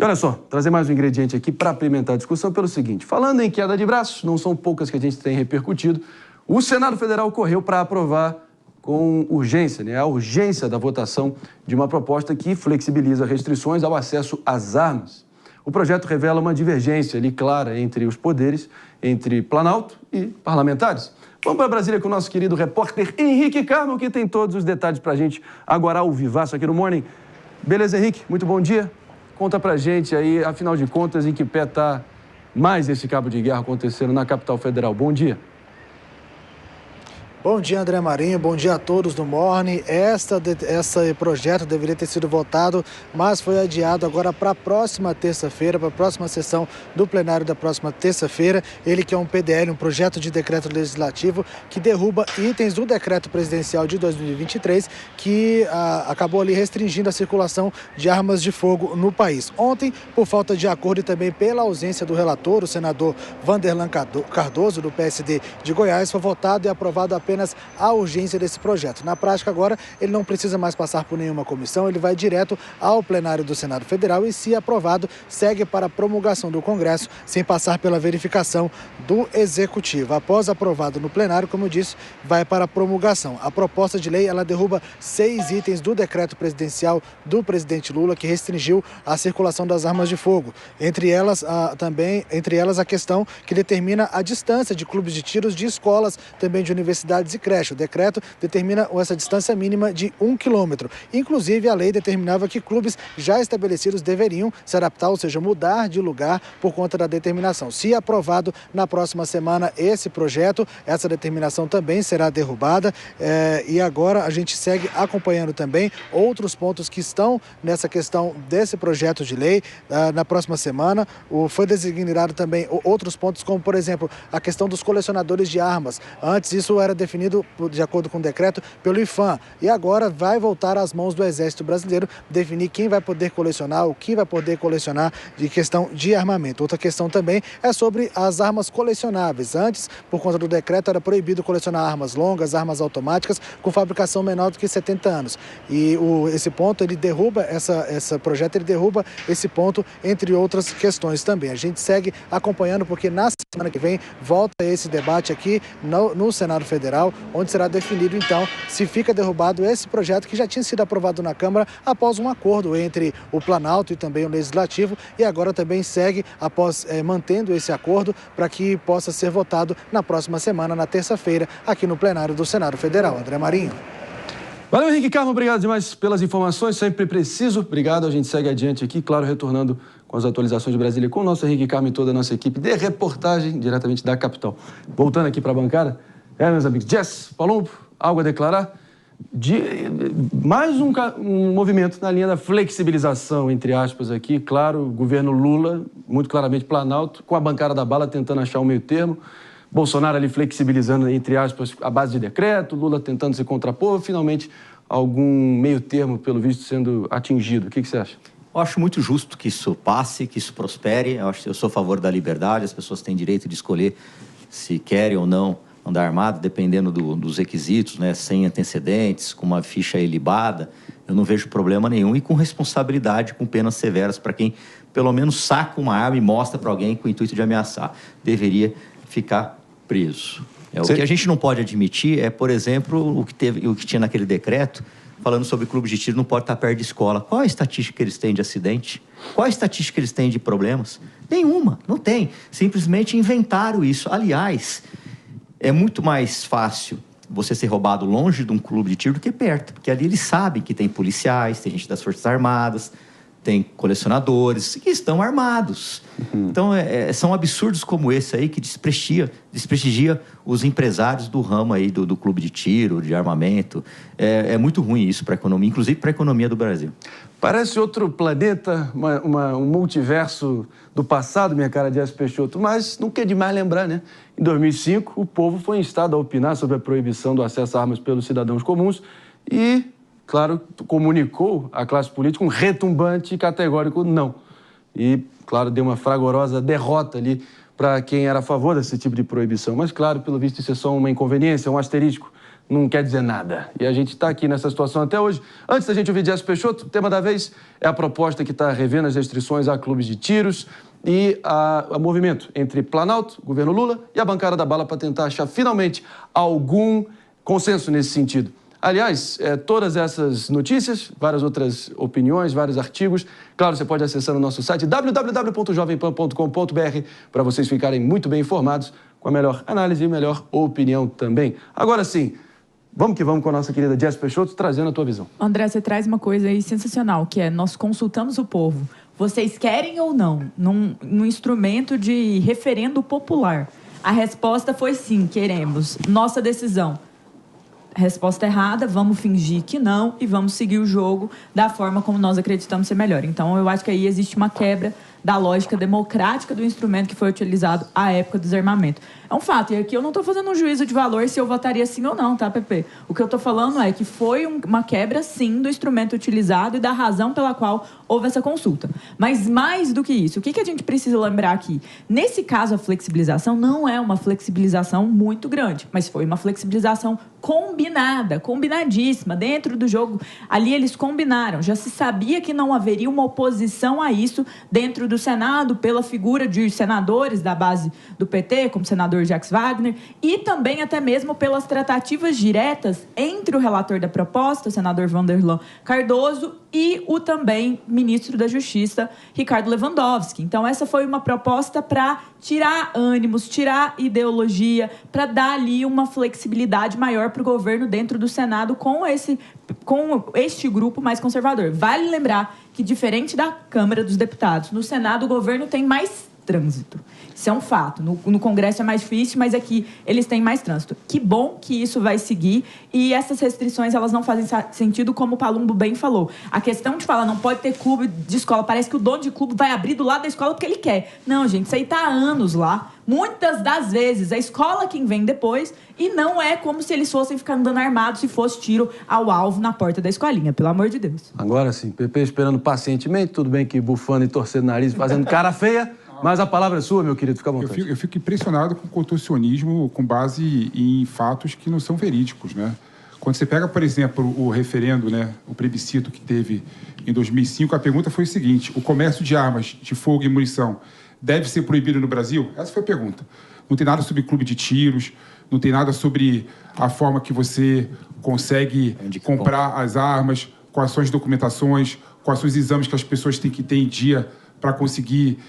E olha só, trazer mais um ingrediente aqui para apimentar a discussão pelo seguinte. Falando em queda de braços, não são poucas que a gente tem repercutido, o Senado Federal correu para aprovar com urgência, a urgência da votação de uma proposta que flexibiliza restrições ao acesso às armas. O projeto revela uma divergência ali clara entre os poderes, entre Planalto e parlamentares. Vamos para Brasília com o nosso querido repórter Henrique Carmo, que tem todos os detalhes para a gente agora ao vivaço aqui no Morning. Beleza, Henrique? Muito bom dia. Conta pra gente aí, afinal de contas, em que pé está mais esse cabo de guerra acontecendo na capital federal. Bom dia. Bom dia, André Marinho. Bom dia a todos do Morning. Esse projeto deveria ter sido votado, mas foi adiado agora para a próxima terça-feira, para a próxima sessão do plenário da próxima terça-feira. Ele que é um PDL, um projeto de decreto legislativo que derruba itens do decreto presidencial de 2023, que acabou ali restringindo a circulação de armas de fogo no país. Ontem, por falta de acordo e também pela ausência do relator, o senador Vanderlan Cardoso, do PSD de Goiás, foi votado e aprovado apenas a urgência desse projeto. Na prática, agora, ele não precisa mais passar por nenhuma comissão, ele vai direto ao plenário do Senado Federal e, se aprovado, segue para a promulgação do Congresso, sem passar pela verificação do Executivo. Após aprovado no plenário, como eu disse, vai para a promulgação. A proposta de lei, ela derruba 6 itens do decreto presidencial do presidente Lula, que restringiu a circulação das armas de fogo. Entre elas, a questão que determina a distância de clubes de tiros de escolas, também de universidades e creche. O decreto determina essa distância mínima de 1 quilômetro. Inclusive, a lei determinava que clubes já estabelecidos deveriam se adaptar, ou seja, mudar de lugar por conta da determinação. Se aprovado na próxima semana esse projeto, essa determinação também será derrubada. E agora a gente segue acompanhando também outros pontos que estão nessa questão desse projeto de lei. Na próxima semana, foi designado também outros pontos, como, por exemplo, a questão dos colecionadores de armas. Antes, isso era definido, de acordo com o decreto, pelo IFAM. E agora vai voltar às mãos do Exército Brasileiro definir quem vai poder colecionar, o que vai poder colecionar de questão de armamento. Outra questão também é sobre as armas colecionáveis. Antes, por conta do decreto, era proibido colecionar armas longas, armas automáticas com fabricação menor do que 70 anos. E esse ponto, ele derruba, esse projeto, ele derruba esse ponto, entre outras questões também. A gente segue acompanhando, porque na semana que vem volta esse debate aqui no Senado Federal, onde será definido, então, se fica derrubado esse projeto que já tinha sido aprovado na Câmara após um acordo entre o Planalto e também o Legislativo, e agora também segue mantendo esse acordo para que possa ser votado na próxima semana, na terça-feira, aqui no plenário do Senado Federal. André Marinho. Valeu, Henrique Carmo, obrigado demais pelas informações, sempre preciso. Obrigado, a gente segue adiante aqui, claro, retornando com as atualizações de Brasília com o nosso Henrique Carmo e toda a nossa equipe de reportagem diretamente da capital. Voltando aqui para a bancada, meus amigos, Jess, Palumbo, algo a declarar? Mais um movimento na linha da flexibilização, entre aspas, aqui. Claro, governo Lula, muito claramente Planalto, com a bancada da bala tentando achar um meio termo. Bolsonaro ali flexibilizando, entre aspas, a base de decreto, Lula tentando se contrapor, finalmente algum meio termo, pelo visto, sendo atingido. O que você acha? Eu acho muito justo que isso passe, que isso prospere. Eu sou a favor da liberdade, as pessoas têm direito de escolher se querem ou não andar armado, dependendo dos requisitos, né, sem antecedentes, com uma ficha ilibada. Eu não vejo problema nenhum, e com responsabilidade, com penas severas para quem pelo menos saca uma arma e mostra para alguém com o intuito de ameaçar. Deveria ficar preso. O que a gente não pode admitir é, por exemplo, o que tinha naquele decreto, falando sobre clubes de tiro não pode estar perto de escola. Qual a estatística que eles têm de acidente? Qual a estatística que eles têm de problemas? Nenhuma, não tem. Simplesmente inventaram isso. Aliás, é muito mais fácil você ser roubado longe de um clube de tiro do que perto, porque ali eles sabem que tem policiais, tem gente das Forças Armadas, tem colecionadores que estão armados. Então, são absurdos como esse aí que desprestigia os empresários do ramo aí do clube de tiro, de armamento. É muito ruim isso para a economia, inclusive para a economia do Brasil. Parece outro planeta, um multiverso do passado, minha cara, Jess Peixoto, mas não quer demais lembrar, né? Em 2005, o povo foi instado a opinar sobre a proibição do acesso a armas pelos cidadãos comuns e, claro, comunicou à classe política um retumbante e categórico não. E, claro, deu uma fragorosa derrota ali para quem era a favor desse tipo de proibição. Mas, claro, pelo visto, isso é só uma inconveniência, um asterisco não quer dizer nada. E a gente está aqui nessa situação até hoje. Antes da gente ouvir Jess Peixoto, o tema da vez é a proposta que está revendo as restrições a clubes de tiros e a movimento entre Planalto, governo Lula, e a bancada da bala para tentar achar finalmente algum consenso nesse sentido. Aliás, todas essas notícias, várias outras opiniões, vários artigos, claro, você pode acessar no nosso site www.jovempan.com.br para vocês ficarem muito bem informados com a melhor análise e melhor opinião também. Agora sim, vamos que vamos com a nossa querida Jess Peixoto, trazendo a tua visão. André, você traz uma coisa aí sensacional, que é nós consultamos o povo. Vocês querem ou não? Num instrumento de referendo popular. A resposta foi sim, queremos. Nossa decisão. Resposta errada, vamos fingir que não e vamos seguir o jogo da forma como nós acreditamos ser melhor. Então, eu acho que aí existe uma quebra da lógica democrática do instrumento que foi utilizado à época do desarmamento. É um fato, e aqui eu não estou fazendo um juízo de valor se eu votaria sim ou não, tá, Pepe? O que eu estou falando é que foi uma quebra, sim, do instrumento utilizado e da razão pela qual houve essa consulta. Mas mais do que isso, o que a gente precisa lembrar aqui? Nesse caso, a flexibilização não é uma flexibilização muito grande, mas foi uma flexibilização combinadíssima, dentro do jogo. Ali eles combinaram, já se sabia que não haveria uma oposição a isso dentro do Senado, pela figura de senadores da base do PT, como o senador Jacques Wagner, e também até mesmo pelas tratativas diretas entre o relator da proposta, o senador Vanderlan Cardoso, e o também ministro da Justiça, Ricardo Lewandowski. Então, essa foi uma proposta para tirar ânimos, tirar ideologia, para dar ali uma flexibilidade maior para o governo dentro do Senado com este grupo mais conservador. Vale lembrar que, diferente da Câmara dos Deputados, no Senado o governo tem mais trânsito. Isso é um fato. No Congresso é mais difícil, mas aqui eles têm mais trânsito. Que bom que isso vai seguir e essas restrições elas não fazem sentido, como o Palumbo bem falou. A questão de falar não pode ter clube de escola, parece que o dono de clube vai abrir do lado da escola porque ele quer. Não, gente, isso aí está há anos lá. Muitas das vezes a escola quem vem depois e não é como se eles fossem ficar andando armados se fosse tiro ao alvo na porta da escolinha, pelo amor de Deus. Agora sim, Pepe esperando pacientemente, tudo bem que bufando e torcendo o nariz, fazendo cara feia, mas a palavra é sua, meu querido, fica à vontade. Eu fico impressionado com o contorcionismo com base em fatos que não são verídicos, né? Quando você pega, por exemplo, o referendo, né, o plebiscito que teve em 2005, a pergunta foi o seguinte: o comércio de armas de fogo e munição deve ser proibido no Brasil? Essa foi a pergunta. Não tem nada sobre clube de tiros, não tem nada sobre a forma que você consegue comprar as armas, quais são as documentações, quais são os exames que as pessoas têm que ter em dia para conseguir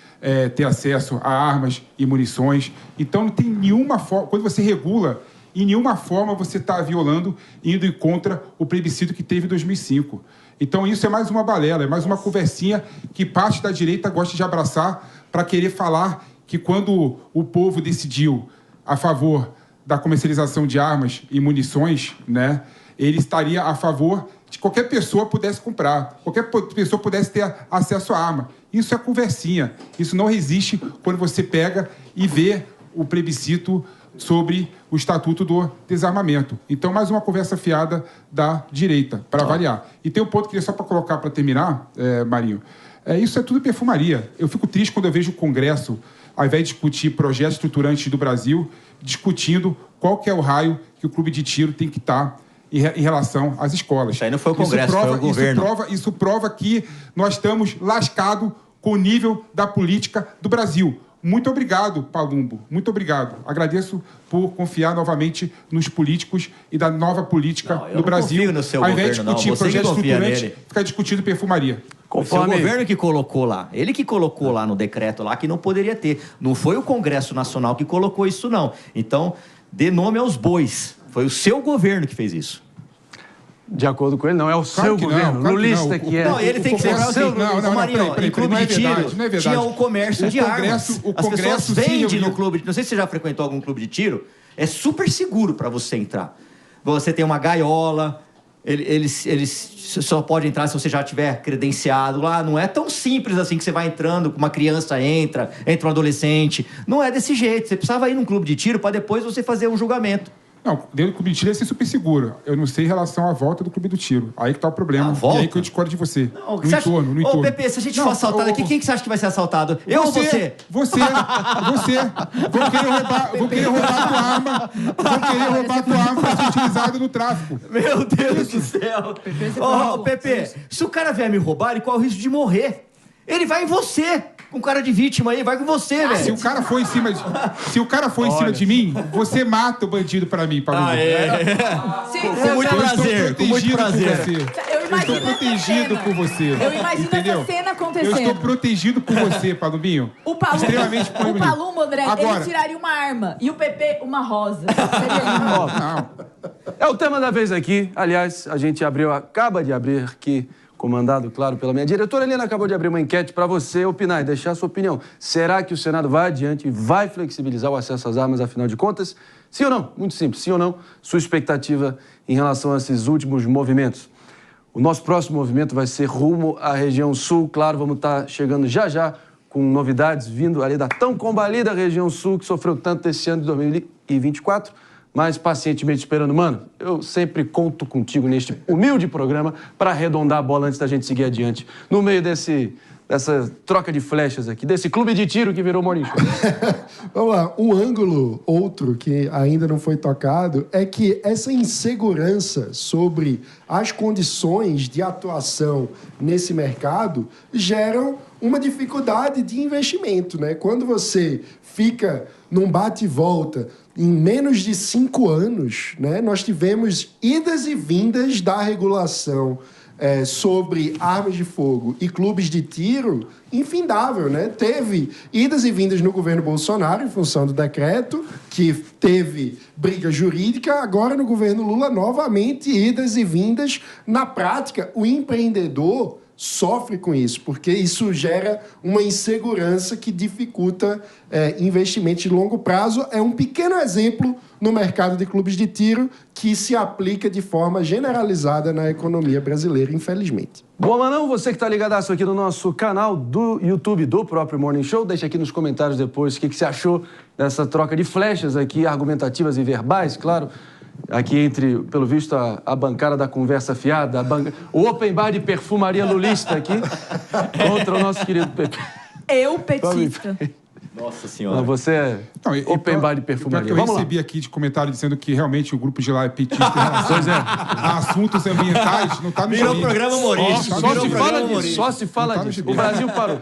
ter acesso a armas e munições. Então, não tem nenhuma forma... Quando você regula, em nenhuma forma você está violando, indo contra o plebiscito que teve em 2005. Então, isso é mais uma balela, é mais uma conversinha que parte da direita gosta de abraçar para querer falar que quando o povo decidiu a favor da comercialização de armas e munições, né, ele estaria a favor de que qualquer pessoa pudesse comprar, qualquer pessoa pudesse ter acesso à arma. Isso é conversinha. Isso não existe quando você pega e vê o plebiscito sobre o Estatuto do Desarmamento. Então, mais uma conversa fiada da direita, para variar. E tem um ponto que eu queria só para colocar, para terminar, Marinho. Isso é tudo perfumaria. Eu fico triste quando eu vejo o Congresso, ao invés de discutir projetos estruturantes do Brasil, discutindo qual que é o raio que o clube de tiro tem que estar em relação às escolas. Isso aí não foi o Congresso, foi o governo. Isso prova que nós estamos lascados com o nível da política do Brasil. Muito obrigado, Palumbo. Muito obrigado. Agradeço por confiar novamente nos políticos e da nova política do Brasil. Confio no seu ao invés governo, de discutir projetos estruturantes, ficar discutindo perfumaria. Conforme... O seu governo que colocou lá. Ele que colocou lá no decreto lá que não poderia ter. Não foi o Congresso Nacional que colocou isso, não. Então, dê nome aos bois. Foi o seu governo que fez isso. De acordo com ele, não é o seu governo. Lulista que é. Não, ele tem que ser o seu. Marinho, em clube de tiro tinha o comércio de armas. As pessoas vendem no clube. Não sei se você já frequentou algum clube de tiro. É super seguro para você entrar. Você tem uma gaiola. Eles só pode entrar se você já tiver credenciado lá. Não é tão simples assim que você vai entrando, uma criança entra um adolescente. Não é desse jeito. Você precisava ir num clube de tiro para depois você fazer um julgamento. Não, dentro do clube de tiro é ser super seguro. Eu não sei em relação à volta do clube do tiro. Aí que tá o problema. volta? E aí que eu discordo de você. Não, no entorno. Ô, Pepe, se a gente for assaltado aqui, quem que você acha que vai ser assaltado? Eu ou você? Você. Vão querer roubar tua arma. Vão querer roubar tua arma pra ser utilizada no tráfico. Meu Deus do céu. Ô, Pepe, se o cara vier me roubar, ele corre o risco de morrer. Ele vai em você. Com cara de vítima aí, vai com você, velho. Se o cara for em cima de mim, você mata o bandido pra mim, Paulo. Com muito prazer, com muito prazer. Eu estou protegido por você. Eu imagino essa cena acontecendo. Eu estou protegido por você, Palubinho. O Palumbo, extremamente o Palumbo, André, agora, ele tiraria uma arma. E o PP, uma rosa. Seria lindo. Não. É o tema da vez aqui. Aliás, a gente acaba de abrir aqui, comandado, claro, pela minha diretora. Helena acabou de abrir uma enquete para você opinar e deixar a sua opinião. Será que o Senado vai adiante e vai flexibilizar o acesso às armas, afinal de contas? Sim ou não? Muito simples. Sim ou não? Sua expectativa em relação a esses últimos movimentos. O nosso próximo movimento vai ser rumo à região sul. Claro, vamos estar chegando já com novidades vindo ali da tão combalida região sul, que sofreu tanto esse ano de 2024. Mas pacientemente esperando. Mano, eu sempre conto contigo neste humilde programa para arredondar a bola antes da gente seguir adiante. No meio dessa troca de flechas aqui, desse clube de tiro que virou Morning Show. Vamos lá, um ângulo outro que ainda não foi tocado é que essa insegurança sobre as condições de atuação nesse mercado geram uma dificuldade de investimento, né? Quando você fica num bate e volta, em menos de 5 anos, né, nós tivemos idas e vindas da regulação sobre armas de fogo e clubes de tiro infindável, né? Teve idas e vindas no governo Bolsonaro em função do decreto, que teve briga jurídica, agora no governo Lula, novamente idas e vindas. Na prática, o empreendedor sofre com isso, porque isso gera uma insegurança que dificulta investimentos de longo prazo. É um pequeno exemplo no mercado de clubes de tiro que se aplica de forma generalizada na economia brasileira, infelizmente. Bom, Manão, você que está ligadaço aqui no nosso canal do YouTube do próprio Morning Show, deixa aqui nos comentários depois o que você achou dessa troca de flechas aqui, argumentativas e verbais, claro. Aqui entre, pelo visto, a bancada da conversa fiada, o open bar de perfumaria lulista aqui, contra o nosso querido Pepe. Eu, petista. Nossa Senhora. Não, você é open bar de perfumaria. Eu recebi aqui de comentário dizendo que realmente o grupo de lá é petista em relação a assuntos ambientais. Não está no Virou programa humorístico. Só se fala disso. O Brasil parou.